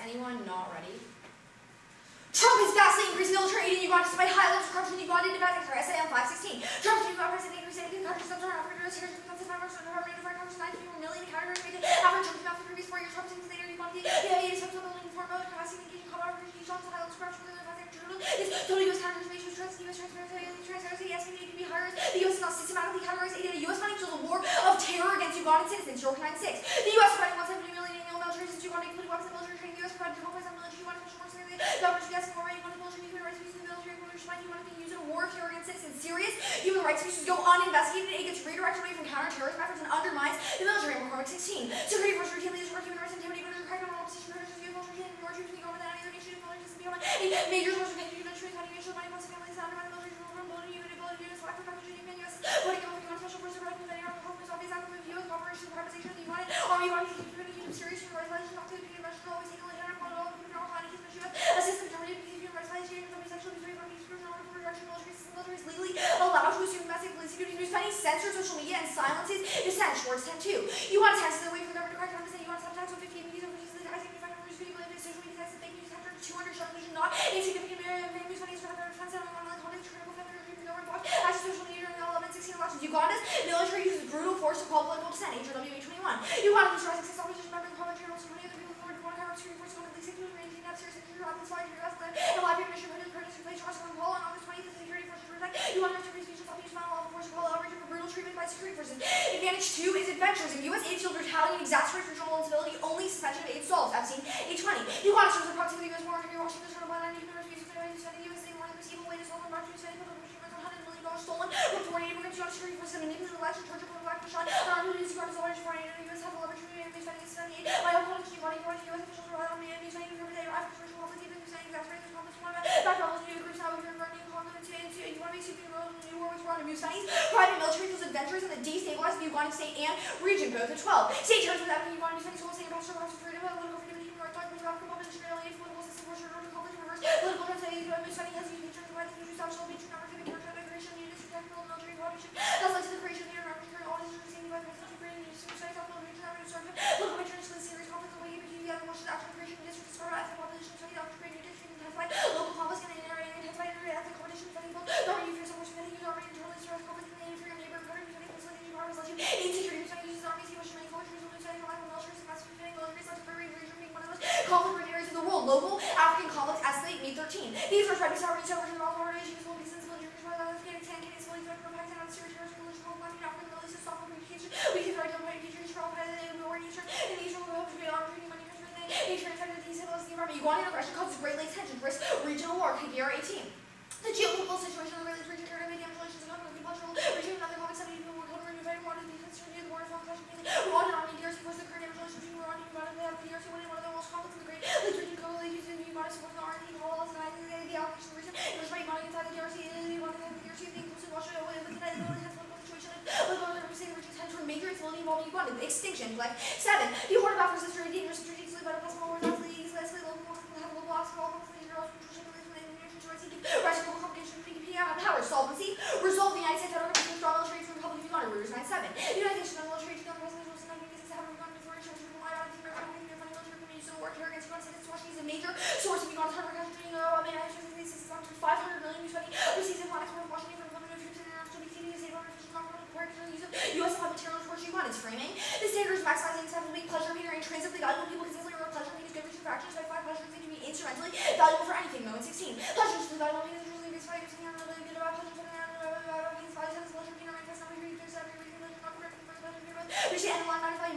anyone not ready? Trump is vastly increased military aid in Uganda despite high levels of corruption in Uganda, DebateDrills SAM 516. Trump's new president increased aid in countries that are African Americans, here to become the Department of Foreign Countries, 9 million in categories made after Trump came out for the previous 4 years. Trump's in the Uganda, the aid is focused on building foreign military capacity and engaging combat operations, high levels of corruption, is total U.S. counter-information, U.S. transparency, estimated to be higher. The U.S. is not systematically categorized aid. The U.S. funding shows a war of terror against Ugandan citizens, York 96. The U.S. providing 170 million in annual military assistance to Uganda, including weapons and military training. The U.S. provided 12.7 million to Uganda special forces. Government should be asking more money. Uganda military, human rights abuses in the military, Uganda being used in a war of terror against citizens. Serious human rights abuses go uninvestigated. Aid gets redirected away from counter-terrorism efforts and undermines the military. McCormick 16. Security forces routinely disrupt human rights and intimidate military criminal opposition predators of U.S. military and more troops in Uganda than any other nation in military system beyond major sources of energy, military, financial, money, plus families, and undermine the military from building unit, ability to select packaging in U.S. Putting up Uganda special forces, preventing our performance, obvious outcome of U.S. cooperation, privatization of the United Army, Uganda keep serious human rights violations, not to be conventional, always taking a general model of criminal planning, his mission, assist the Germany to be human rights violations, sexual abuse, rape, abuse, criminal reduction, military is legally allowed to assume domestic police security news, penny censor social media and silences dissent. Schwartz 10-2. You want to test the way for the government to correct on this, you want to subtax on 15 videos of which is the high significant numbers video related social media tests and fake news after 200 shot vision not insignificant news funny for the defense and online content critical family review government watch access social media during the 11-16 elections. Uganda's military uses brutal force to call political dissent. HRW 21. Uganda is rising 6 opposition members of the parliament generals from many other people who are to security forces on the least security range have serious security on the slide to US land and live mission put in protest in place Joshua Paul on August 20th. The security forces were attacked. Uganda to speech of the final law force call outrage for brutal treatment by security forces. Advantage 2 is adventurism. U.S. aid field brutality and exacerbates regional instability. Only suspension of aid solves. Epstein 820. Uganda serves a proxy with the U.S. war on Washington Journal by 90 human rights abuses defending the U.S. state warning this evil way to solve and back to spending $100 million stolen from foreign aid immigrants. U.S. security forces manipulated the election, torture, from black shot, unarmed Uganda's largest foreign aid. The U.S. has a leverage to be spending its spending aid. My own politics, Uganda, U.S. officials rely on me and spending for every day. African racial conflict, even spending exacerbating this conflict. Back levels, new groups now, we're running conflict into you want to make super world new war with Rwanda. New studies, private military feels adventurous and the destabilize the Ugandan state and region, both at 12. State terrorism without the Ugandan studies, whole state about survival freedom, political freedom, human rights, document, African population, alien, political system, war, short-term conflict, reverse, political translation, new study has used nature to provide the future establishment of nature, number 50, character, integration, units, technical, military, coordination, that's led to the creation of the international current audience, receiving by president, creating new studies, technical, nature, number, instruction, political interest, and serious conflict, the way you between the other forces, action, creation, district, discover, ethnic population, study, after creating new district, intensify, local conflict, and intensify, ethnic competition, study, both, government, youth, so much, spending, army, internally, stress, conflict, and neighbor, country, study, facility, powers, legislation, insecurity, study, uses armies, he was many cultures, study, military, massive, military, such very region, being one of those conflict areas of the world. Local African conflicts escalate, May 13. These were tried to start reaching over to the Baltimore region, peaceful, peace, and military control, Afghanistan, Canadian, slowly threatened from Pakistan, on Syria, terrorist, religious, Latin Africa, Middle East, software communication, we can write down communication, strong, and war in Eastern, and the Eastern world, to be armed, treating money, nature, and the destabilize the environment. Ugandan aggression causes Great Lakes tension, risk regional war, Kagera 18. The geopolitical situation in the Great Lakes region, currently damage relations, and other cultural regime, and other conflicts, 70 people were killed, renewed, water, defense, near the border, from Flushing, Rwanda, Army, DRC, forced the current damage relations between Rwanda and Uganda, they have the DRC winning one of the most conflicts in the Great Lakes region, coalition, using Uganda support the RND, Holocaust, and the allocation region, it was by Uganda inside the DRC, and Uganda had the DRC, the inclusive Russia, with the United States, political situation, with other representing regions, head toward major instability involving Uganda, extinction, like 7. The Horde of Africa's history, dangerous, strategically, but a possible war, that's leagues, local conflict, have local obstacles, Russian global competition, power, solvency, resolve the United States federal government to strong military for the Republic of Uganda, Reuters 97. The United States military to govern president Wilson, 1996, have Uganda authority to rely on the American military community to work here against Uganda, since Washington is a major source of Uganda's hardware country, up to 500 million new study receives in products from Washington from government troops and international BCD, the state government officials confident required to use of U.S. supply materials towards Uganda's framing. The standards maximizing acceptable weak pleasure meter intrinsically valuable people consistently reward pleasure meters good for fractions by 5 pleasures they can be instrumentally valuable for anything, moment 16. Pleasures to valuable meters usually based by using really good about pleasure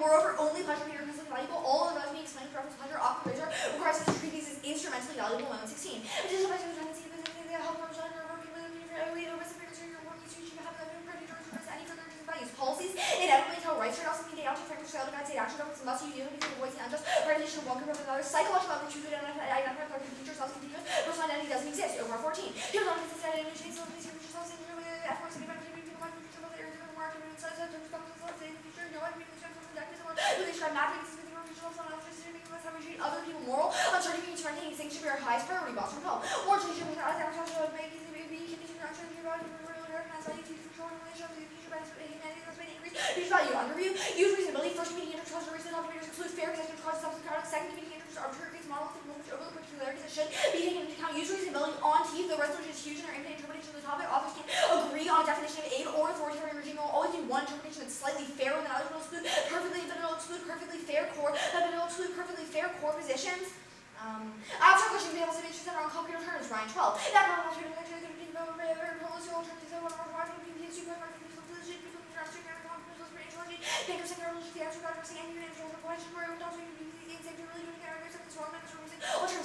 moreover, only pleasure meter is valuable. All of the rest being explained with reference to pleasure, often razor requires us to treat these as instrumentally valuable. Moment 16. Additional pleasure is tendency to help represent or any further values. Policies inevitably tell rights trade-offs and mediate framework to guide state action governments must use unity to avoid the unjust regulation of one group over another. Psychological evidence to identify their future self continuous personal identity doesn't exist. Over 14. Here's all this identity change so please future self efforts to be better people find future self areas of the market and such as in the future no one being the from the decades or do they describe mathematics as being future self electricity making us how we treat other people moral uncertainty to maintaining things should be our highest priority. Boston Hill. More to should be our make it be condition action to about recognize value to control relation of the future humanity that's made increase future value under review use reasonability first competing interest reason operators include fair executive causes substance second competing interest arbitrary model should be taken into account. Usually it's ability on teeth, the resolution is huge in their infinite interpretation of the topic. Authors can agree on a definition of aid or authoritarian regime. Will always be one interpretation that's slightly fairer than others. Will exclude perfectly, but it'll exclude perfectly fair core, but it'll exclude perfectly fair core positions. Abstract questions be able to make sure that are on computer terms. Ryan 12. That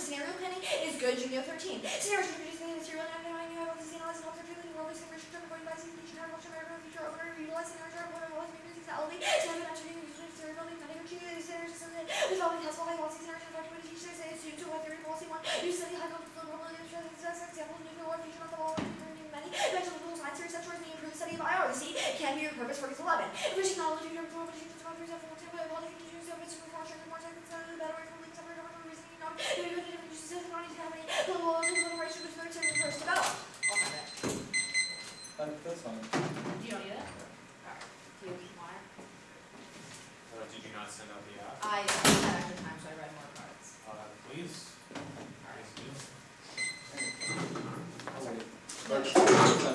scenario planning is good. Junior 13. Scenario planning is serial can be repurposed for 11. Efficient knowledge of your that's fine. You don't need it? Alright. Do you want it? Did you not send out the app? I had extra time, so I read more cards. Please. Alright.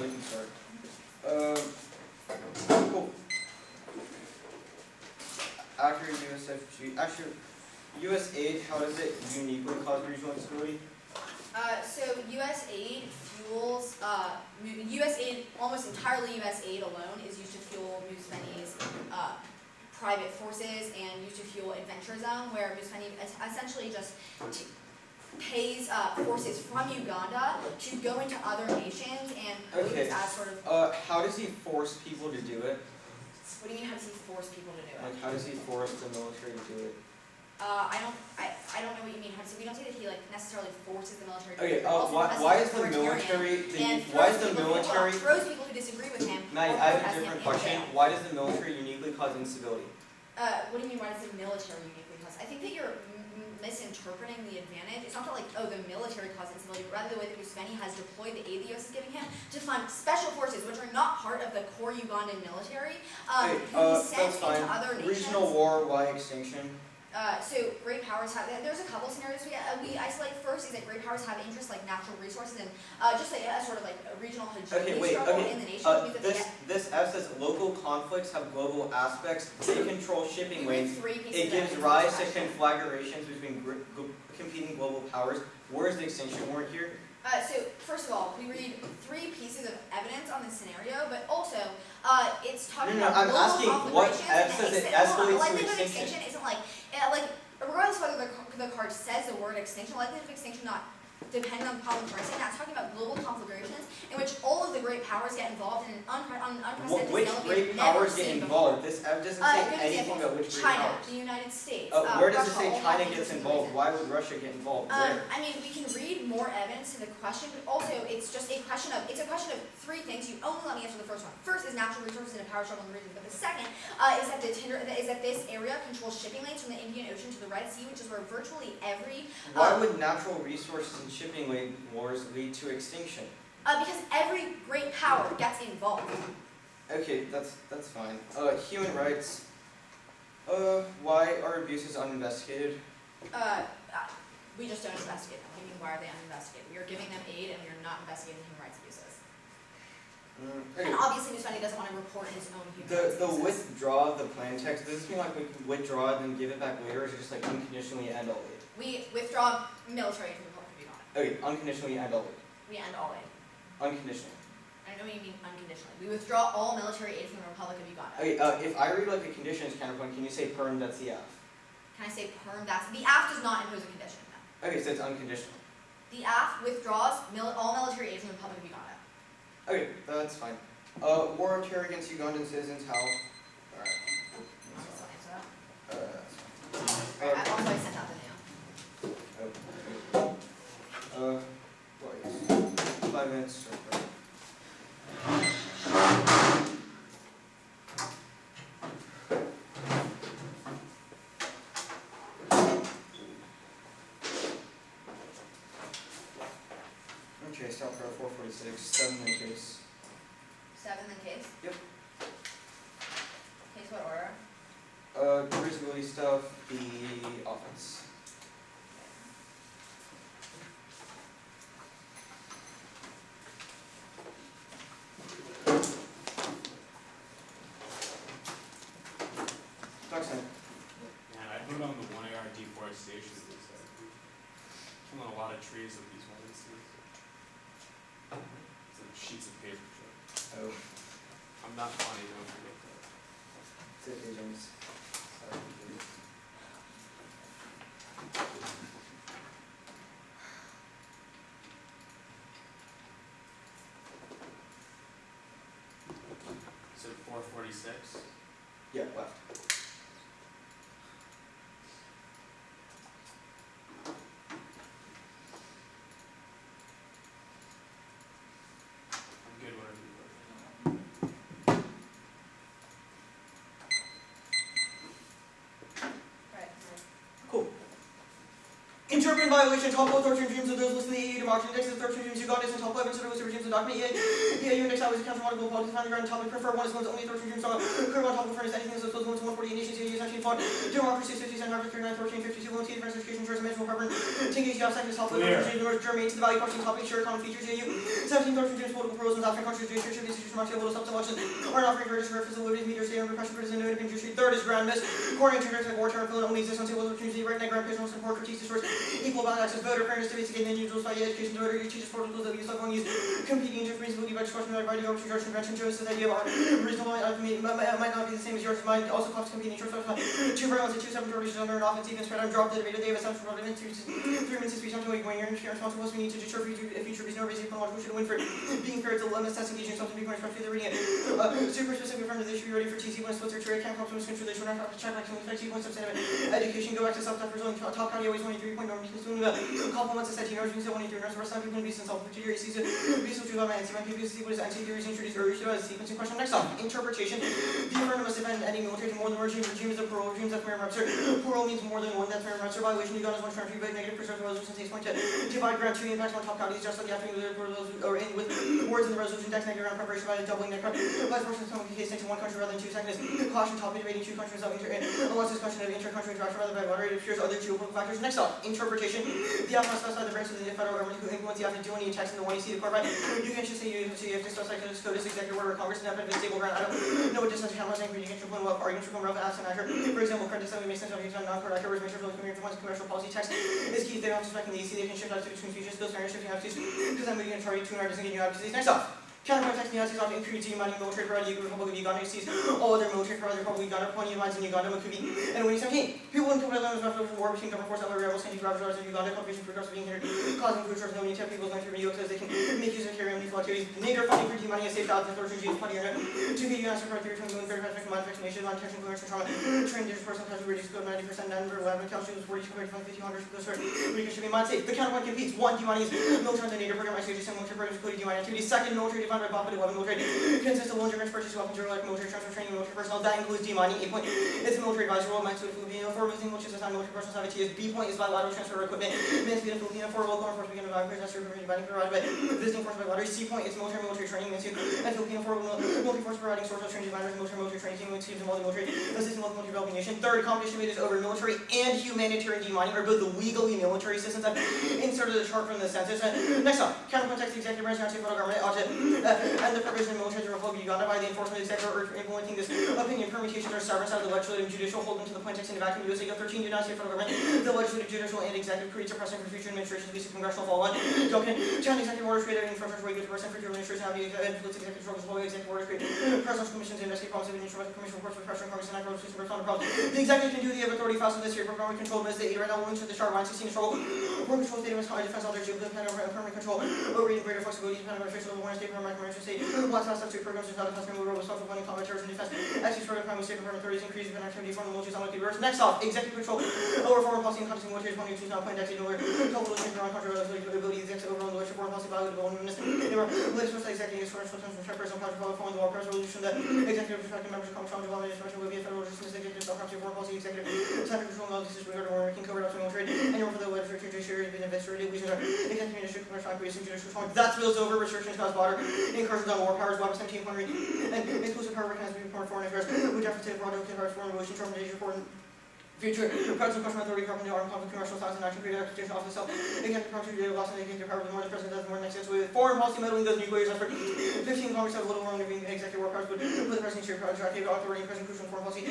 We can start. Cool. Accurate USFG. Actually, US aid, how does it uniquely cause regional instability? So U.S. aid fuels, U.S. aid, almost entirely U.S. aid alone is used to fuel Museveni's private forces and used to fuel Adventure Zone, where Museveni essentially just pays forces from Uganda to go into other nations and pose as sort of... how does he force people to do it? What do you mean, how does he force people to do it? Like, how does he force the military to do it? I don't know what you mean. We don't say that he necessarily forces the military to do Okay, it. why is the military throws people who disagree with him? Maddie, I have a different question. Why does the military uniquely cause instability? What do you mean, why does the military uniquely cause? I think that you're misinterpreting the advantage. It's not that the military causes instability, but rather the way that Museveni has deployed the aid the US is giving him to fund special forces, which are not part of the core Ugandan military, who he sends into other nations. Regional war, why extinction? So great powers have, there's a couple scenarios we isolate. First is that great powers have interests like natural resources and just a sort of a regional hegemony struggle in the nation. This F says local conflicts have global aspects. They control shipping lanes. It gives rise to conflagrations between competing global powers. Where's the extinction warrant here? So first of all, we read 3 pieces of evidence on this scenario, but also it's talking about I'm global asking what F says it escalates to extinction. Isn't regardless of whether the card says the word extinction, likelihood of extinction not dependent on the problem pricing. That's talking about global conflagrations in which all of the great powers get involved in an unprecedented Which scale great powers get involved? This F doesn't say anything about which great China, powers. the United States. Where does it say China gets involved? Why would Russia get involved? Where? I mean, we can read more evidence to the question, but also it's just a question of 3 things. You only let me answer the first one. First is natural resources and a power struggle in the region, but the second is that this area controls shipping lanes from the Indian Ocean to the Red Sea, which is where virtually every... Why would natural resources and shipping lane wars lead to extinction? Because every great power gets involved. Okay, that's fine. Human rights. Why are abuses uninvestigated? We just don't investigate them. What do you mean, why are they uninvestigated? We are giving them aid and we are not investigating human rights abuses. Okay. And obviously Museveni doesn't want to report his own human rights The abuses. withdraw of the plan text, does this mean like we can withdraw and then give it back later, or is it just like unconditionally end all aid? We withdraw military from the Republic of Uganda. Okay, unconditionally end all aid. We end all aid. Unconditionally. I don't know what you mean unconditionally. We withdraw all military aid from the Republic of Uganda. Okay, if I read like a conditions counterpoint, can you say perm, that's the F? Can I say perm? The AF does not impose a condition. No. Okay, so it's unconditional. The AF withdraws all military aid from the Republic of Uganda. Okay, that's fine. War on terror against Ugandan citizens, how? Alright. I'll just answer that. That's fine. Alright, also I sent out the mail. Well, I guess 5 minutes. Okay, South Row 446, 7 in case. 7 in case? Yep. Case what order? Divisibility stuff, the offense. lot of trees with these ordinances. It's like sheets of paper. Joe. Oh, I'm not funny, don't forget that. it's okay, James. Sorry, dude. So 446. Yeah, left. I'm good whenever you are. Right. Cool. Interpret in violation top 13 dreams of those listed in the EU democracy index of 13 dreams you got is in top 11 sort of regimes of document EU index always accounts for model policy found ground topic prefer one is one's only 13 dreams on curve on top of furnace anything that's opposed to 148 nations EU 19 fought democracy 57 39 13 52 1 difference education tourism mental carbon 10 gauge second top 11 North Germany to the value question topic share common features EU 17 13 dreams political pros and African countries jurisdiction institutions martial little subselections are not free to register for liberties meters under pressure prison no industry third is grand miss according to internet war term only exists until opportunity right neck grand personal support critiques source equal balance access voter fairness debates again individuals by education to order teachers portals that use like use competing interest reasonably by discussion by writing over to George convention shows that you are reasonable might not be the same as yours mine also costs competing interest two rounds and 2 7 durations under an offense even spread on drop the debate they have a central relevant 3 minutes to speech on when you're responsible we need to deter future reason or reason we should win for being fair to limit test engaging something to be correct to the reading super specific from they should be ready for TC when Switzer trade can't come to control they should not have to check like some effect points of education go back to self-test resulting top county always 23 point norm compliments a set you know you said 23 nurse for some people be since all particular season be so true about my anti my people see what is anti theories introduced or used as a sequencing question next up interpretation the affirmative must defend any military more than regime is a plural regimes that mirror rupture plural means more than one that mirror rupture violation you got as one term but negative preserve resolution takes point to divide grant two impacts on top counties just like the afternoon or in with words in the resolution text negative round preparation by doubling neck by forcing some case into one country rather than two seconds caution top rating two countries of unless this question of inter-country interaction rather by water it appears other geopolitical factors next up interpretation the app must specify the branch of the federal government who implements the app and do any text in the one you see the court by you can just say you have to specify the code as executive order of Congress and have a stable ground I don't know what distance account was saying but you can triple and well arguments from relevant apps and accurate for example credit assembly makes sense of using non-court accurate words make sure commercial policy text is key if they don't suspect in the EC they can shift out to between features those fairness shifting out to because I'm moving to target 200 doesn't get new apps next up counterpoint text in the United States often increasing money military provided the Republic of Uganda sees all other military provided the Republic of Uganda plenty of lines in Uganda Makubi and when 2017 people in Kuwait learned about the war between government forces and rebels and ravagers in Uganda cultivation for drugs being hindered causing food shortages nobody tell people going through video because they can make use of carry on lethal activities negative funding for money and safe jobs and torture Jews plenty of to be answer for theory to the moon 35 command vaccination on tension clearance and trauma trained digits person has reduced to 90% number 11 calcium is 40 compared to 1500 those are we should be mind safe the counterpoint competes one D-money is military on the native program ICHS and military programs including D-money activities second military defined by BOP 11 military consists of military purchase weapons or like military transfer training military personnel that includes D-money 8 point it's a military advisory role meant to the Filipino for within which is assigned military personnel have a TS B point is bilateral transfer of equipment meant to be the Filipino for local enforcement begin to evacuate that's provided by visiting force by lottery C point is military training meant to and Filipino for military force providing source of training designers military training team with teams involved in military assisting local military developing nation third competition made is over military and humanitarian D-money are both the legally military systems that inserted the chart from the census next up counterpoint text the executive branch of the federal government ought to and the provision of military Republic of Uganda by the enforcement executive or implementing this opinion permutations or severance out of the legislative and judicial hold them to the plain text in the vacuum USA Go 13 United States federal government the legislative judicial and executive creates a precedent for future administrations based on congressional follow on document 10 executive orders created in first way good person for your administration have the executive control control executive orders create presidential commissions and investigate policy of the commission reports with pressure on Congress and I system respond to problems the executive can do the authority fast in this year program control as the 8 right now women to the chart line 16 control work control state of defense all their geopolitical permanent control over greater flexibility depending on official awareness state permanent commercial state lots of stuff to programs and how to customer will responsible for planning combat terrorism defense access program primary state department authorities increase event activity from the military sound like the reverse next off executive control over foreign policy and countries military planning to now plan decade over total change around country ability executive over military foreign policy value development minister legislative executive is for personal checkers on country following the war press resolution that executive perspective members of Congress on development expression will be a federal resistance executive self-country foreign policy executive center control and decisions regarding war making covert up to military and for the legislature judiciary has been investigated we should executive ministry commercial acquisition judicial reform that spills over restrictions cause border incursions on war powers weapons 17 country and exclusive power recognized to be foreign affairs which after state of foreign revolution termination foreign Future President Question Authority Carbon Armed Conflict Congressional Science and Action Creative Application Office itself. Again, the country today lost and against power with more than the president does more than next with foreign policy meddling those nuclear effort. 15 Congress have little room to be executive war powers, but the president should executive authority and present crucial foreign policy.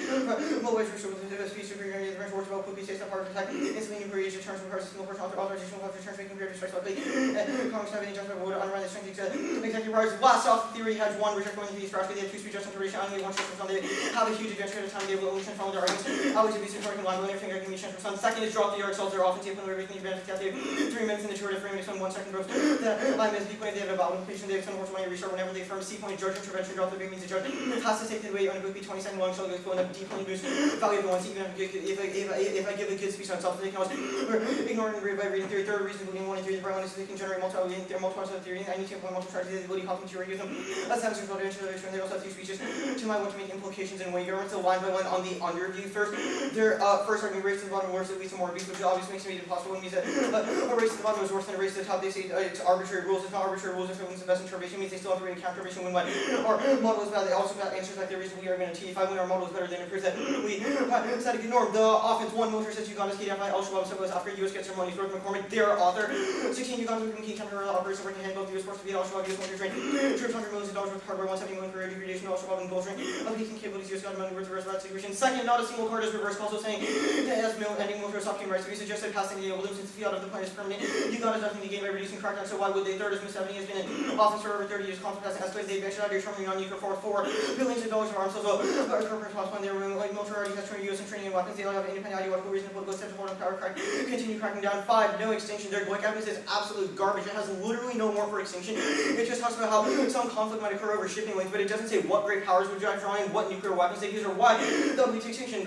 Mobilize resources with the speech superiority of the French war to develop quickly states that power to attack instantly nuclear age returns from single person authorization of returns making greater respect likely. Congress have any judgment would undermine the strength of executive powers. Blast off theory has one reject going to these practically they have two speech justification only one chance for they have a huge advantage at a time they will only follow their arguments. Always abuse of targeting line when everything I can be chance for sun. Second is drop the yard salts. They're often taken when everything you've been at 3 minutes in the short of 3 minutes on 1 second bros. I'm as deep when they have a valid implication they have some horse money restart whenever they firm C point judge intervention drop the big means the judge has to take the weight on a book be 20 second long shall go going up deep point boost value of the ones even if I give a good speech on self they can always ignore and read by reading theory. Third reason believing 1 and 3 the brown is they can generate multiple theory. I need to implement multiple strategies the ability helping to use them. That's how control and they also have 2 speeches to my want to make implications and weight governments. So line by line on the underview first. Their first argument race to the bottom worse at least more abuse which obviously makes it impossible when means that a race to the bottom is worse than a race to the top. They say it's arbitrary rules. It's not arbitrary rules. If it wins the best interpretation means they still have to read a countervation when our model is bad. They also got answers like the reason we are going to T5 when our model is better than it appears that we set a good norm. The offense 1 motor says Uganda's KDFI Al-Shabaab so goes after US gets their money's worth. McCormick, their author. 16 Ugandans with key counter operators working hand both US forces to beat Al-Shabaab US military train. Troops $100 million with hardware 170 million for degradation Al-Shabaab and bolstering of peaking capabilities US got money worth the rest of that situation. Second, not a single card is reversed also saying that it has no ending military stop human rights. We suggested passing the able since the fiat of the plan is permanent. Uganda's nothing to gain by reducing crackdown, so why would they? Third is Ms. 70 has been in office for over 30 years. Conflict has escalated. They eventually out determining on nuclear for $4 billion of arms. So our corporate cost fund, they were like military already has trained US and training in weapons. They don't have an independent ideological reason to political steps to hold on power crack. Continue cracking down. 5, no extinction. Their Glick evidence is absolute garbage. It has literally no more for extinction. It just talks about how some conflict might occur over shipping lanes, but it doesn't say what great powers would drive drawing, what nuclear weapons they use, or why they'll lead to extinction.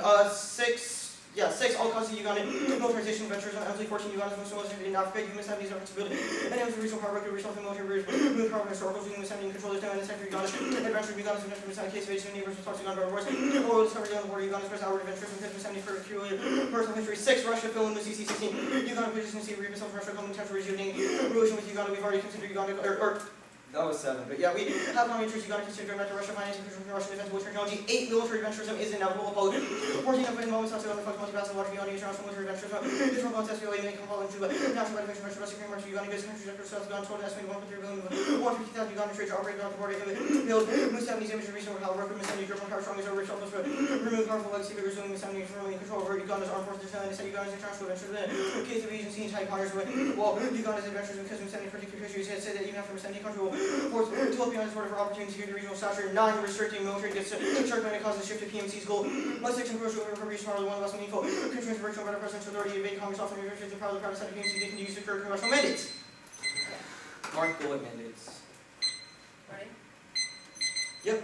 6, all causes Ugandan militarization ventures on MZ 14 Uganda's Muslims in Africa, human 70s responsibility, and it was a regional power record, regional military move power historical, human 70 control this time in the center of Uganda, adventure of Uganda's adventure in case of Asian neighbors response to Uganda wars, oil discovery on the border, Uganda's first outward adventures in 70 for peculiar personal history. 6, Russia fill in the CC 16, Uganda position to see read myself Russia coming to rejuvenating relation with Uganda. We've already considered Uganda, or that was 7, but yeah, we have common interests. Uganda considered going back to Russia, financing Russian defense military technology. 8, military venturism is inevitable. 14, of involvement south of the flex multi-battle water beyond international military venturism. This will contest the make compulsion to national benefit Russia, Russia, Ukraine, Uganda, goes countries after South Sudan, total estimated 1.3 billion, 150,000 Uganda trade to operate on the border, build Moose 70's image of reasonable power, record Moose 70 German power strong as over shelters, remove powerful legacy figures, zooming Moose 70 firmly in control over Uganda's armed forces, and set Uganda's international ventures. In case of agency and type Congress, well, Uganda's adventures because Moose 70 particular countries had said that even after Moose 70 country will force beyond this order for opportunities to regional stature. 9, restricting military gets shark when it causes a shift to PMC's goal. 6, encroaching over appropriation power, the one less meaningful. Constraints virtual better presidential authority to evade Congress often restricts the power of the private sector PMC they can use to curb congressional mandates. Mark the what mandates. Ready? Yep.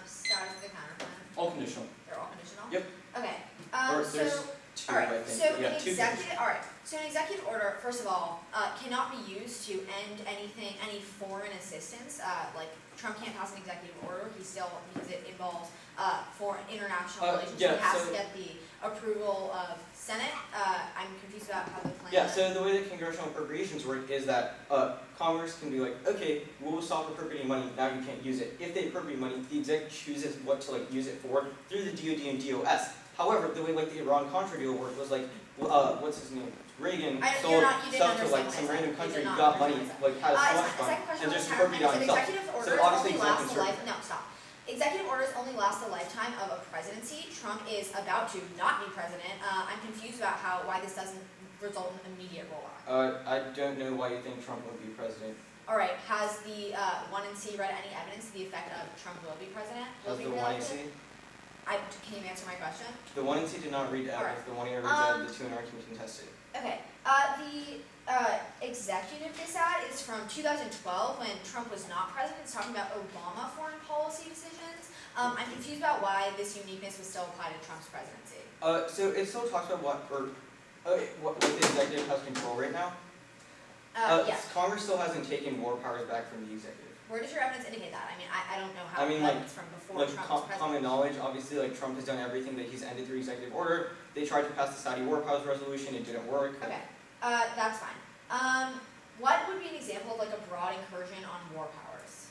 Status of the counterplan. All conditional. They're all conditional? Yep. Okay. Or So, there's 2, alright, I think. so Yeah, an 2 executive, so an executive order, first of all, cannot be used to end any foreign assistance. Like Trump can't pass an executive order. Because it involves foreign international relations. Yeah, he has so to get the approval of Senate. I'm confused about how the plan. Yeah, so the way that congressional appropriations work is that Congress can be like, okay, we'll stop appropriating money, now you can't use it. If they appropriate money, the exec chooses what to use it for through the DoD and DOS. However, the way the Iran-Contra deal worked was what's his name? Reagan sold stuff to some random country, got money, had a slush fund, and just appropriated on himself. So honestly, Executive orders only last the lifetime of a presidency. Trump is about to not be president. I'm confused about why this doesn't result in immediate rollout. I don't know why you think Trump will be president. All right. Has the 1 and C read any evidence to the effect of Trump will be president? Has the 1 and C? Can you answer my question? The 1 and C did not read evidence. Right. The 1 and reads the 2 and R can contest it. Okay. The executive dissat is from 2012 when Trump was not president. It's talking about Obama foreign policy decisions. I'm confused about why this uniqueness was still applied to Trump's presidency. So it still talks about what the executive has control right now. Yes. Congress still hasn't taken war powers back from the executive. Where does your evidence indicate that? I mean, I don't know how it's from before Trump was president. Common knowledge, obviously, Trump has done everything that he's ended through executive order. They tried to pass the Saudi war powers resolution, it didn't work. Okay, that's fine. What would be an example of a broad incursion on war powers?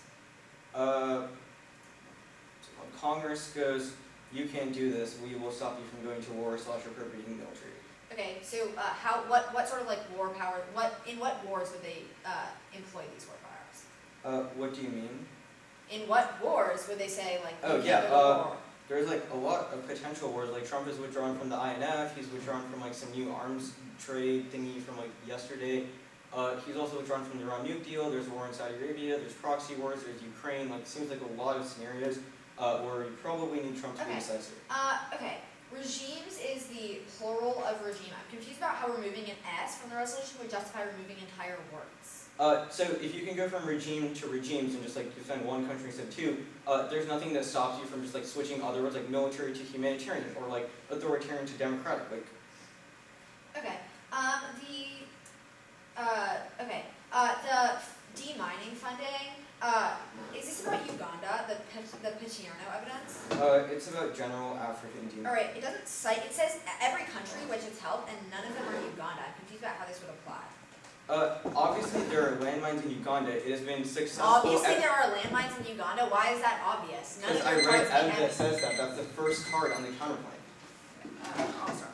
Congress goes, you can't do this, we will stop you from going to war / appropriating military. Okay, so what sort of like war power? In what wars would they employ these war powers? What do you mean? In what wars would they say like? Oh, you yeah, can't go to war? There's like a lot of potential wars. Like Trump is withdrawn from the INF. He's withdrawn from like some new arms trade thingy from like yesterday. He's also withdrawn from the Iran nuke deal. There's a war in Saudi Arabia. There's proxy wars. There's Ukraine. Like it seems like a lot of scenarios where you probably need Trump to be decisive. Okay. Regimes is the plural of regime. I'm confused about how removing an S from the resolution would justify removing entire words. So if you can go from regime to regimes and just like defend one country instead of two, there's nothing that stops you from just like switching other words like military to humanitarian or like authoritarian to democratic. Like. Okay. The demining funding. Is this about Uganda? The Paterno evidence? It's about general African demining. All right. It doesn't cite. It says every country which it's helped, and none of them are Uganda. I'm confused about how this would apply. Obviously there are landmines in Uganda. It has been successful. Obviously there are landmines in Uganda. Why is that obvious? Because I read evidence that says that. That's the first card on the counterpoint. I'll start.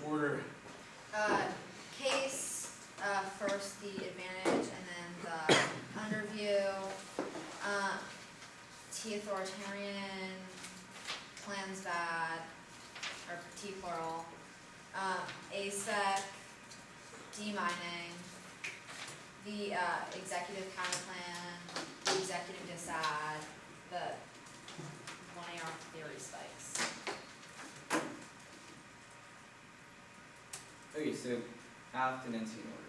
Order. Case, first the advantage and then the underview. T plural, ASEC, demining, the executive counter plan, the executive disad, the 1AR theory spikes. Okay, so abstinence in order.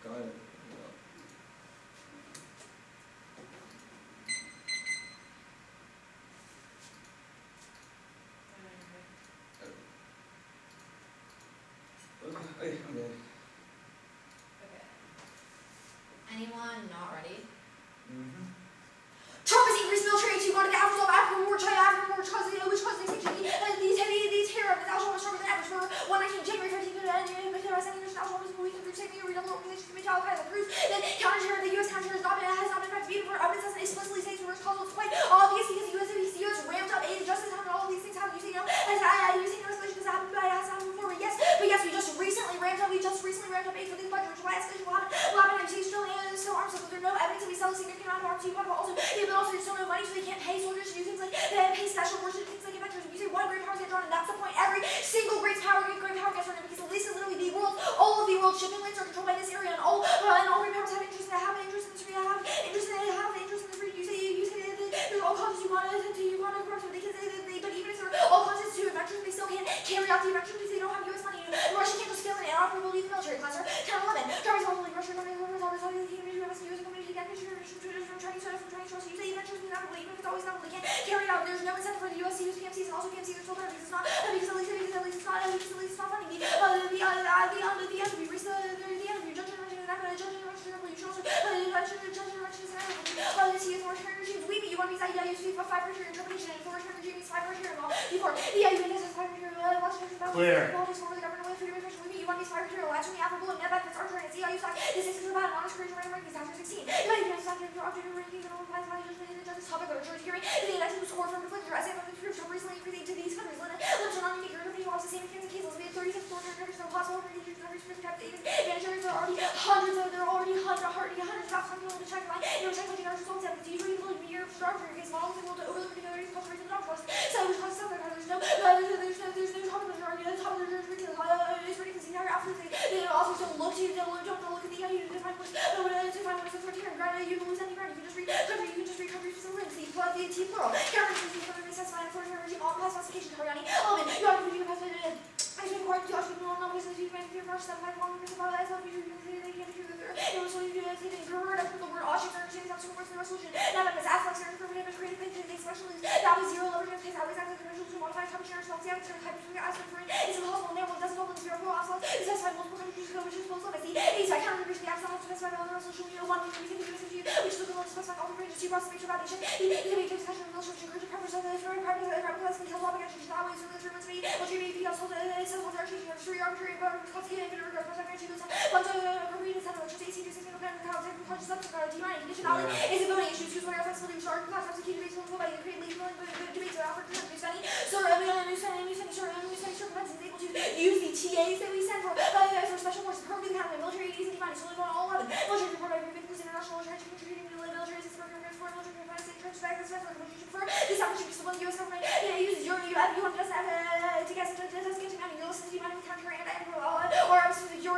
Got it. Okay, I'm good. Okay. Anyone not ready? Trump has increased military aid to Uganda after all African war, which caused the these terror of the national was stronger than ever for 119 January 13th, and national was moving through taking a redoubled organization to Al Qaeda Cruz. Then counter-terror, the U.S. counter-terror has not been effective for evidence as explicitly states the worst cause was quite obvious because the U.S. ramped up aid and justice and all of these things happen. You say no, as you say no escalation has happened, but it has happened before. But yes, we just recently ramped up aid for these budget, which why escalation will happen. And you still arms, so there's no evidence that we sell a significant amount of arms to Uganda, but also there's still no money, so they can't pay soldiers to do things like pay special forces, things like inventors. You say one great power gets drawn, and that's the point. Every single great power gets drawn because at least literally the world, all of the world's shipping lanes are controlled by this area, and all great powers have interest in this area, have interest in this region. You say there's all causes you want to corrupt, but even if they're all causes to inventors, they still can't carry out the inventors because they don't have U.S. money. Russia can't just fail an interoperability of the military class. 10-11. Drivers all Russia, from Chinese sources. You say inventors mean not even if it's always not, they can't carry it out. There's no incentive for the U.S. to use PMCs, and also PMCs are still better because it's not because at least it's not funny. The end of you reach the end of you judge and you should also see more regimes. We meet you want these ideas to 5 criteria interpretation and 4 regimes 5 criteria involved. Before the idea is 5 criteria Clear. qualities for the government with freedom of expression. We meet you want these 5 criteria last from the applicable and net benefits are trying to see how you stack. This is about an honest career rankings after 16. You might even have to object rankings and all applies by judgment in the justice topic or jury hearing. The election was scored from conflict or SM of the proof from recently agreed to these countries. Limit on non-unique interpretation laws the same in cases. We have 36 foreign countries, no possible countries for the type of advantages. There are already hundreds of thousands of people to check line. You know, check what the countries don't have. It's usually able to be your structure because models are able to overlook particularities plus reason not trust. So which causes something there's no topic of the jury. The topic of the jury is ridiculous. The entire after they also don't look at the idea to define what is the criteria. Granted, you can lose any ground. You can just read countries for some links. The T plural. Characters is going to be specified for a regime. All class classification. Koreani. Element. You have to be invested. I think quite Josh would know because if you find your first step, I want to about that. So you can say they can't do the third. It was so you can say they heard of the word object understanding that's words in the resolution. Now that is afflex or informative and creative things especially that was 0 leverage case always active commercial to modify topic sharing self the answer type of aspect for it. It's impossible and therefore doesn't open 0 pro afflex. It specified multiple countries which is both legacy. These I can't reach the accent to specify the resolution. You know one we can use which is the one to specify all the ranges to process major validation. The big discussion of military encourage preference of the private class and tell topic actually that way so the terms may what you may be also the civil arrangement of three arbitrary government called the infinite regard for secretary to but agreed is that which is 18 to 16 of the conscious subject D9 condition is a voting issue choose whatever flexibility which are class executed based on by the create legal debates that offer to study so new study is able to use the TAs that we send for special forces permanently kind of military aid and defining so live on all 11 military report by includes international military contributing to the military assistance program for military defense and troops back this for this opportunity so when the US government uses your you want to have to guess to getting out you'll listen to you might counter and or your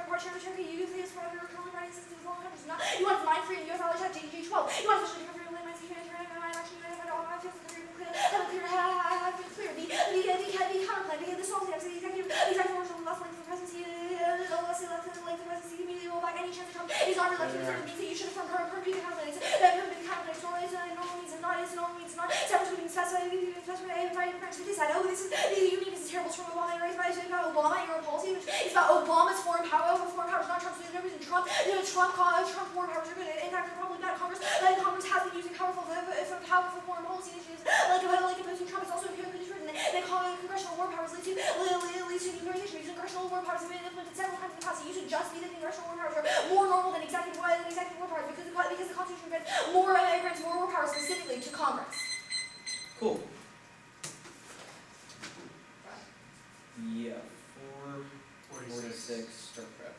partner of Turkey use this for your current writing systems in all countries not you want to mind free in US always have DG12 you want to especially cover your land rights you can turn and actually and all my feels clear have been clear the counterplay because this whole thing the executive marshal last length of the presidency length of presidency immediately roll back any chance to come is not elected so it means that you should have from her permanent counterplay it's normally means not separate Congress with this. I know this is unique. This is terrible from Obama. Raised by Obama and your policy, which is about Obama's foreign powers, not Trump's. There's no reason Trump foreign powers are good. In fact, they're probably bad. Congress has been using powerful foreign policy initiatives like opposing Trump. It's also written that congressional war powers lead to nuclearization. Congressional war powers have been implemented several times in the past. It used to just be that congressional war powers are more normal than executive war powers because the Constitution grants more war powers specifically to Congress. Cool. Yeah, 446 start prep.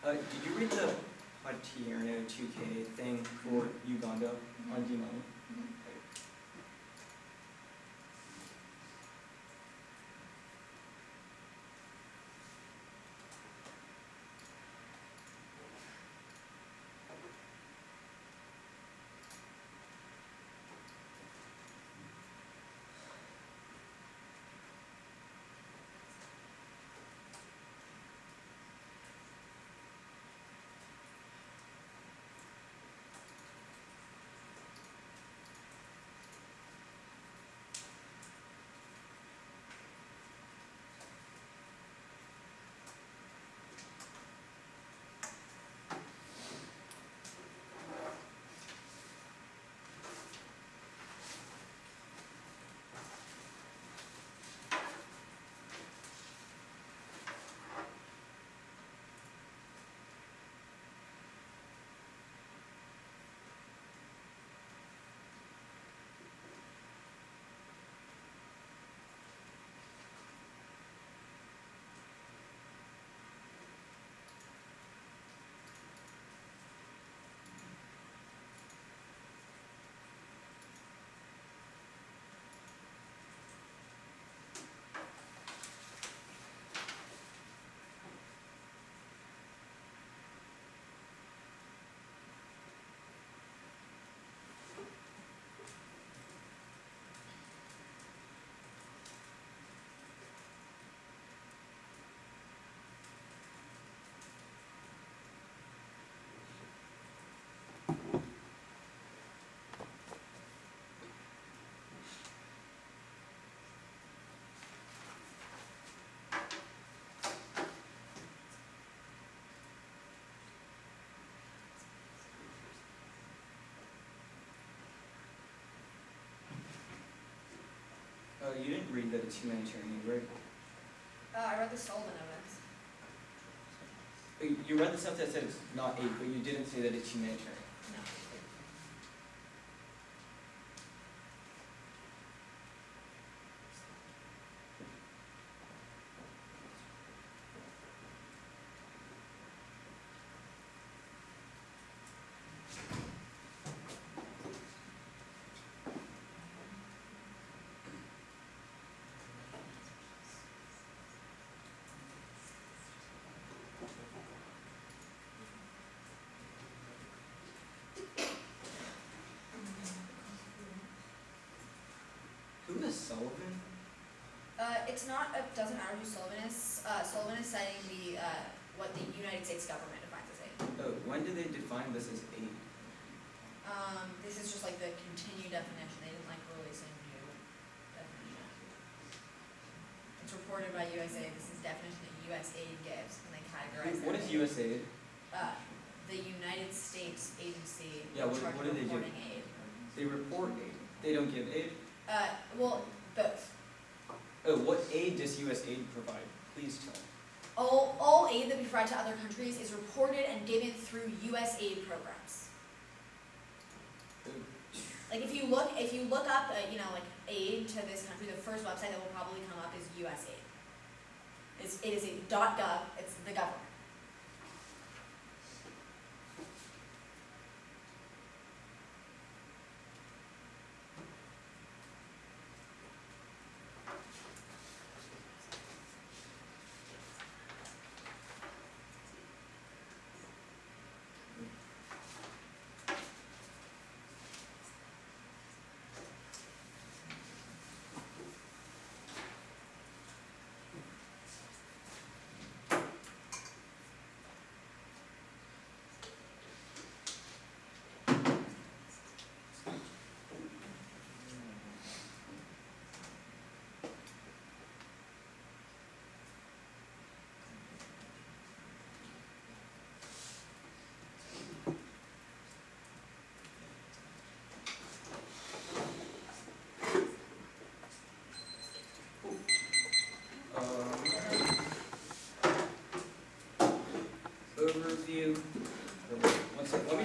Did you read the Patierno 2K thing for Uganda on D-Money? You didn't read that it's humanitarian, right? I read the Sullivan evidence. You read the stuff that said it's not aid, but you didn't say that it's humanitarian. No. Who is Sullivan? It's not. It doesn't matter who Sullivan is. Sullivan is citing what the United States government defines as aid. When did they define this as aid? This is just like the continued definition. They didn't like release a new definition. It's reported by USAID. This is the definition that USAID gives, and they categorize. What is USAID? The United States agency Yeah, in what charge do of they do? reporting aid. They report aid. They don't give aid? Well, both. What aid does USAID provide? Please tell me. All aid that we provide to other countries is reported and given through USAID programs. Like if you look up, like aid to this country, the first website that will probably come up is USAID. It is a .gov. It's the government.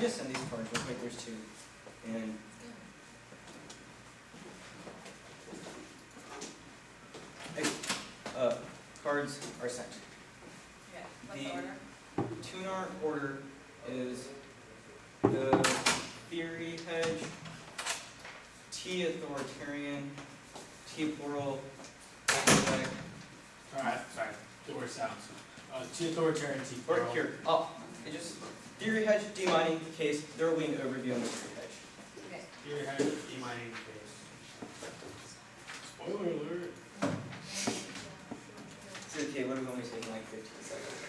just send these cards. Let's make there's 2. And cards are sent. Okay, what's the The- order? Tunar order is the theory hedge, T authoritarian, T plural, diplomatic, Alright, sorry, the word sounds. T authoritarian, T or plural. here. It just theory hedge, demining case. There will be an overview on the theory hedge. Okay. Here has demining case. Spoiler alert. It's okay, what have we only taken like 15 seconds?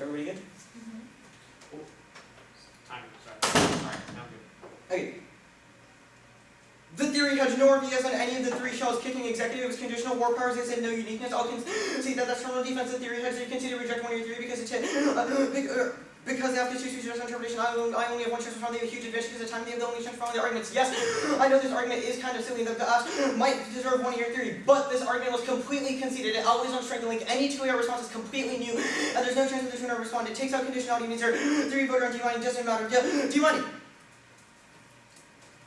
Everybody good? Timing, sorry. Alright, now good. Okay. The theory has no RPS on any of the 3 shells. Kicking executives, conditional war powers, they said no uniqueness. I'll see that that's terminal defense. The theory has to consider reject 1 or 3 because it's because after 2 choose interpretation, I only have 1 chance to find. They have a huge advantage because the time they have the only chance to find the arguments. Yes, I know this argument is kind of silly that the ask might deserve 1 year theory, but this argument was completely conceded. It always on strength link. Any 2-year response is completely new, and there's no chance that the tuner respond. It takes out conditionality, means there 3 voter on demining doesn't matter. Demining.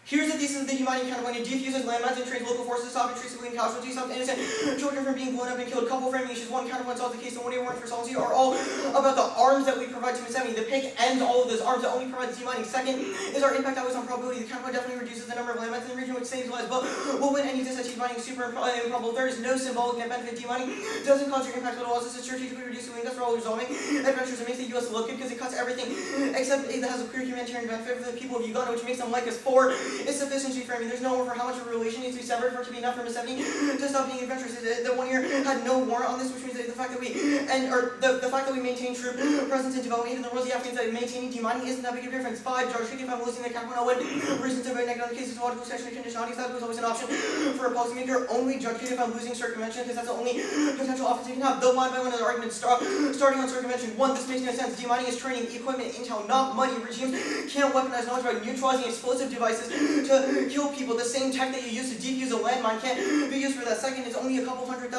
Here's the thesis of the humanity counterpoint. It defuses landmines and trains local forces to stop and treat civilian casualties, stops innocent children from being blown up and killed. Couple framing issues. 1 counterpoint solves the case. The 1-year warrant for solvency are all about the arms that we provide to Miss Emily. The pick ends all of those arms that only provide the demining. Second is our impact always on probability. The counterpoint definitely reduces the number of landmines in the region, which saves lives, but will win any disachieved demining super improbable. There is no symbolic net benefit. Demining doesn't cause your impact, but also strategically reduce civilian deaths for all resolving adventures. It makes the U.S. look good because it cuts everything except it has a clear humanitarian benefit for the people of Uganda, which makes them like us. 4 is sufficiency framing. There's no more for how much of a relation needs to be severed for it to be enough for Miss 70 to stop being adventurous. The 1 year had no warrant on this, which means that the fact that we maintain troop presence and development in the rules, the Afghans that maintaining demining isn't that big of a difference. 5, George Hickey, if I'm losing the counterpoint, I'll win. Reasons to vote negative on the case is logical section of conditionality. That was always an option for a policymaker. Only Judge Hickey if I'm losing circumvention, because that's the only potential offense you can have. Though line by one of the arguments starting on circumvention. 1, this makes no sense. Demining is training, equipment, intel, not money. Regimes can't weaponize knowledge by neutralizing explosive devices to kill people. The same tech that you use to defuse a landmine can't be used for that. Second, it's only a couple $100,000.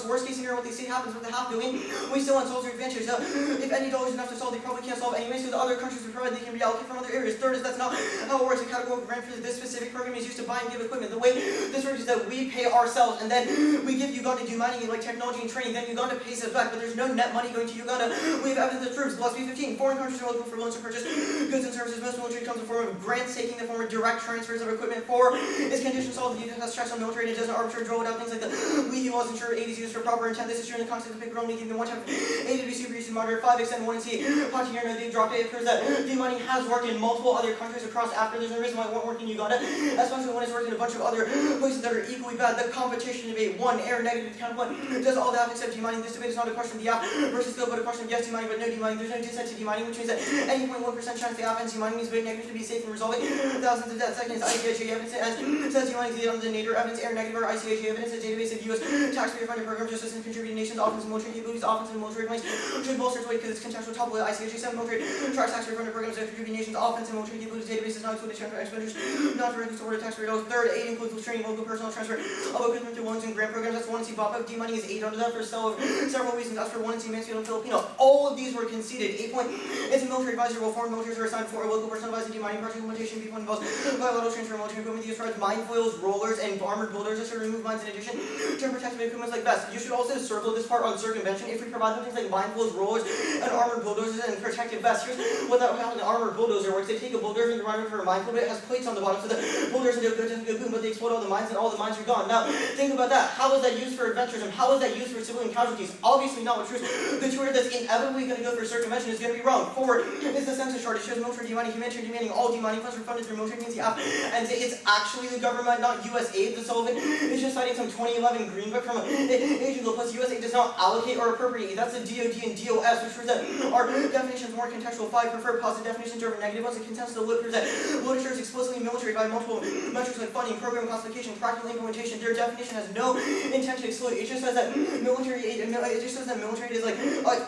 Worst case scenario, what they say happens with the $500 million. We still unsolved your advantage. If any dollar is enough to solve, they probably can't solve anyways, because the other countries we provide, they can reallocate from other areas. Third is that's not how it works. A categorical grant for this specific program is used to buy and give equipment. The way this works is that we pay ourselves, and then we give Uganda demining like technology and training. Then Uganda pays us back, but there's no net money going to Uganda. We have evidence that proves. Philosophy 15. Foreign countries are eligible for loans to purchase goods and services. Most military comes in the form of grants, taking the form of direct transfers of equipment. 4 is conditions solved. The unit has checks on military and it doesn't arbitrarily draw without things like the leahy laws ensure aid is used for proper intent. This is true in the context of the paper only giving 1 type of aid to be super used in moderate. 5, extend 1 and C. Punching here, no, they dropped it. It proves that demining has worked in multiple other countries across Africa. There's no reason why it won't work in Uganda, especially when it's worked in a bunch of other places that are equally bad. The competition debate. 1, air negative counterpoint does all that except demining. This debate is not a question of the app versus go, but a question of yes demining, but no demining. There's no dissent to demining, which means that any 0.1% chance the app ends demining means very negative to be safe in resolving thousands of deaths. Second is ICHA evidence as says demining is on the nadir evidence, air negative or ICHA evidence, a database of U.S. taxpayer funded programs, justice and contributing nations, offense and military capabilities, offense and military plans should bolster its weight because it's contextual top with ICHA 7 military tracks taxpayer funded programs that contributing nations, offense and military capabilities, databases not included transfer expenditures, not directly supported taxpayer dollars. Third, aid includes training local personnel transfer of equipment to loans and grant programs. That's 1 and C. BOP demining is 8 under that for several reasons. That's for 1 and C. Mansfield and Filipino. All of these were conceded. 8 point is a military advisor while foreign militaries are assigned for a local personnel advising demining project implementation. B1 involves bilateral transfer of military equipment. These describes mine foils, rollers, and armored bulldozers to remove mines in addition to protective equipment like vests. You should also circle this part on circumvention. If we provide them things like mine foils, rollers, and armored bulldozers and protective vests, here's what how an armored bulldozer works. They take a bulldozer and they run it for a mine, but it has plates on the bottom so the bulldozer doesn't go boom, but they explode all the mines and all the mines are gone. Now, think about that. How is that used for adventurism? How is that used for civilian casualties? Obviously not. Which the tour that's inevitably going to go for circumvention is going to be wrong. 4 is the census chart. It shows military demining, humanitarian demining, all demining funds are funded through military means the app, and say it's actually the government, not U.S. aid. The Sullivan is just citing some 2011 Green Book from Agency plus U.S. aid does not allocate or appropriate. That's the DOD and DOS, which proves that our definitions more contextual. 5 prefer positive definitions over negative ones. The consensus of the proves that literature is explicitly military by multiple metrics like funding, program classification, practical implementation. Their definition has no intent to exclude. It just says that military aid. It just says that military aid is like.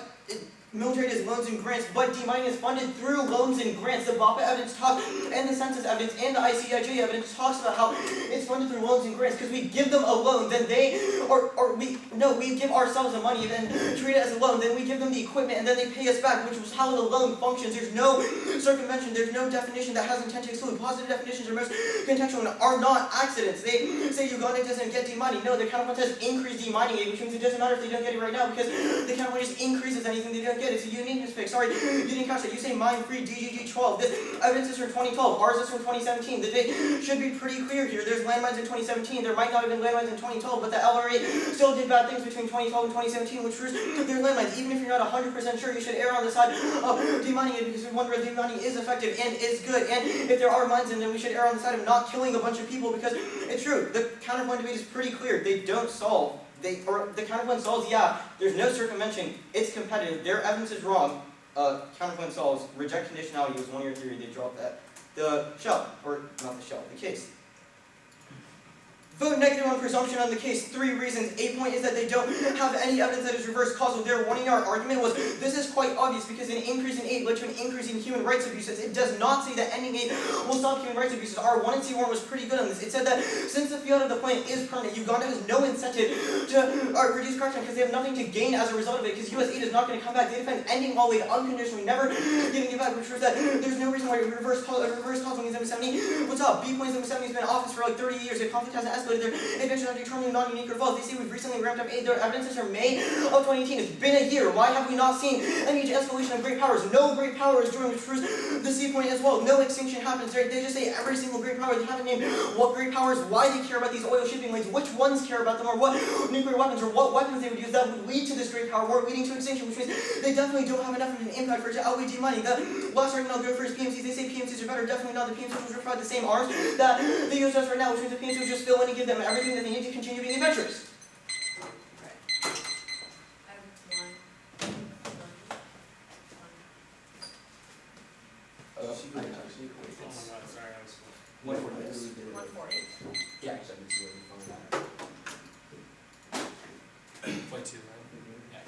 military is loans and grants, but demining is funded through loans and grants. The BAPA evidence talks, and the census evidence, and the ICIJ evidence talks about how it's funded through loans and grants, because we give them a loan, then we give ourselves the money, then treat it as a loan, then we give them the equipment, and then they pay us back, which was how the loan functions. There's no circumvention, there's no definition that has intent to exclude. Positive definitions are most contextual and are not accidents. They say Uganda doesn't get demining. No, the counterpoint says increase demining aid, which means it doesn't matter if they don't get it right now, because the counterpoint just increases anything they don't get. It's a uniqueness fix. Sorry, you didn't catch that. You say mine-free DGG 12. This evidence is from 2012. Ours is from 2017. The date should be pretty clear here. There's landmines in 2017. There might not have been landmines in 2012, but the LRA still did bad things between 2012 and 2017, which proves there's landmines. Even if you're not 100% sure, you should err on the side of demining it, because we wonder if demining is effective and is good. And if there are mines in them, we should err on the side of not killing a bunch of people, because it's true. The counterpoint debate is pretty clear. They don't solve. The counterpoint solves, yeah, there's no circumvention. It's competitive. Their evidence is wrong. Counterpoint solves. Reject conditionality was one of your theory. They dropped that. The shell, or not the shell, the case. Vote negative on presumption on the case. 3 reasons. A point is that they don't have any evidence that is reverse causal. Their 1-yard argument was, this is quite obvious because an increase in aid led to an increase in human rights abuses. It does not say that ending aid will stop human rights abuses. Our 1 and C warrant was pretty good on this. It said that since the fiat of the plan is permanent, Uganda has no incentive to reduce corruption because they have nothing to gain as a result of it, because US aid is not going to come back. They defend ending all aid unconditionally, never giving it back, which proves that there's no reason why reverse causal means M70. What's up? B points M70 has been in office for like 30 years. The conflict hasn't escalated. Their adventures are determined non-unique or false. They say we've recently ramped up aid. Their evidence is from May of 2018. It's been a year. Why have we not seen any escalation of great powers? No great power is joined, which proves the C point as well. No extinction happens. They just say every single great power. They haven't named what great powers, why they care about these oil shipping lanes, which ones care about them, or what nuclear weapons or what weapons they would use that would lead to this great power war leading to extinction, which means they definitely don't have enough of an impact for it to outweigh demining. The last argument I'll go for is PMCs. They say PMCs are better. Definitely not. The PMCs will provide the same arms that the US does right now, which means the PMCs will just fill in and give them everything that they need to continue being adventurous. Oh my god, sorry, I was. 140. Yeah. Point 2, right? Yeah.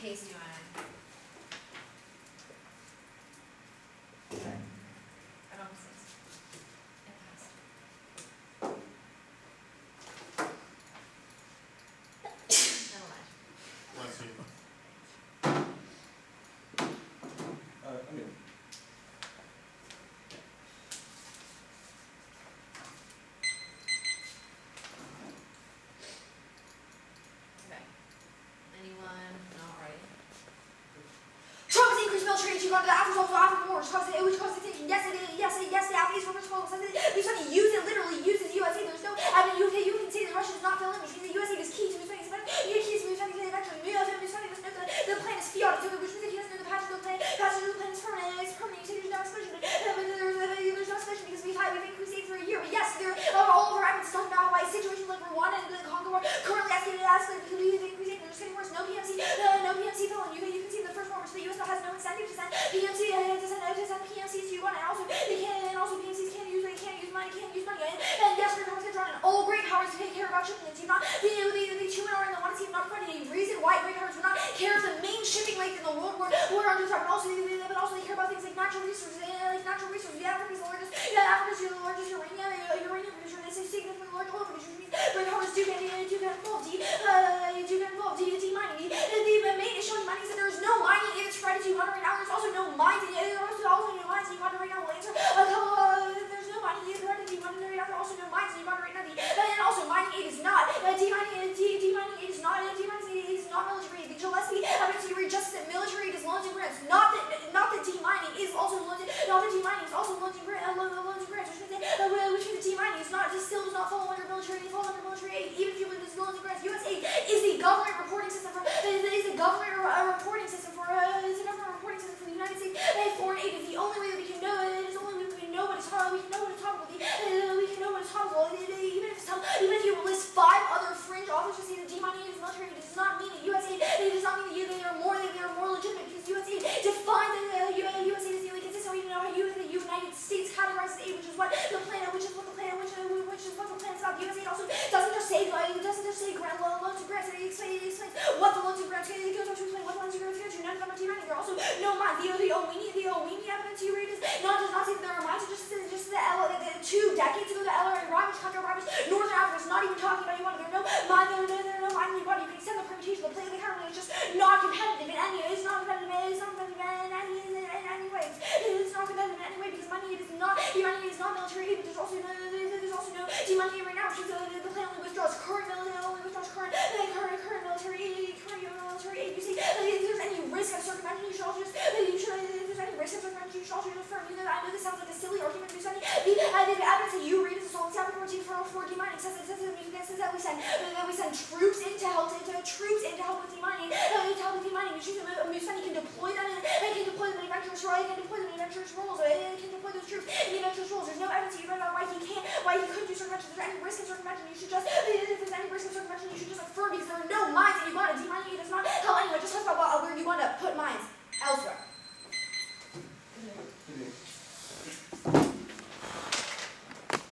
Case do I? Okay. I don't have 6. It passed. Never mind. Bless you. I'm good. Okay. Anyone? No, alright. Trump has increased military aid to Uganda after the African war, which caused extinction. Yes, the Afghans were responsible. We trying to use it, literally use it. USA. There's no. I mean, you can say that Russia does not fill in, which means the USA is key to his things. But you key to his things eventually. The plan is fiat, which means that he doesn't know the passage of the plan. Passage of the plan is permanent. It's permanent. You say there's no expression, but there's no expression because we've increased more. Currently escalating, increasing, they're just getting worse. No PMC bill in UK. You can see the first one, which the US bill has no incentive to send PMC to send PMCs to Uganda, and also PMCs can't use money, and yes, great powers get drawn in. All great powers take care about shipping. Do not the 2 and R and the 1 team not providing a reason why great powers would not care if the main shipping link in the world war under threat, but also they care about things like natural resources. Africa's the largest uranium producer, and they say significantly large oil producer, which means great powers do get involved. Demining. The main issue in mining is that there is no mining in its credit to Uganda right now. There's also no mines in Uganda right now. We'll answer a couple. There's no mining in credit to Uganda right now. There are also no mines in Uganda right now. And also mining aid is not demining aid is not military aid. Gillespie happens to read just that military aid is loans and grants. Not that demining is also loans. Not that demining is also loans and grants. Which means that demining is not still does not fall under military aid. Fall under military aid, even if you believe this loans and grants. USAID is the government reporting system for the United States. Foreign aid is the only way that we can know it. It's the only way we can know what is topical. We can know what is topical. Even if you list 5 other fringe authors who say that demining is military, it does not mean that USAID. It does not mean that they are more legitimate, because USAID defines that USAID is the only consistent way to know how the United States categorizes aid, which is what the planet is about. USAID also doesn't just say grant loans and grants. It explains what the loans and grants go to explain what the loans and grants go to. None of them are demining. There are also no mines. The Owini evidence you read does not say that there are mines. It just says the 2 decades ago the LRA ravaged country ravaged Northern Africa. It's not even talking about Uganda. There are no mines in Uganda. You can extend the permutation, the play of the currently is just not competitive in any way. It's not competitive in any way. It's not competitive in any way because money is not military aid, but there's also no demoney right now, which is the plan only withdraws current military aid. You see, if there's any risk of circumvention, you should also just affirm. I know this sounds like a silly argument, but the evidence that you read is a solid chapter 14 for demining says that we send troops in to help with demining. Which means that Museveni can deploy them in adventurous roles. It can deploy those troops in adventurous roles. There's no evidence that you read about why he couldn't do circumvention. If there's any risk of circumvention, you should just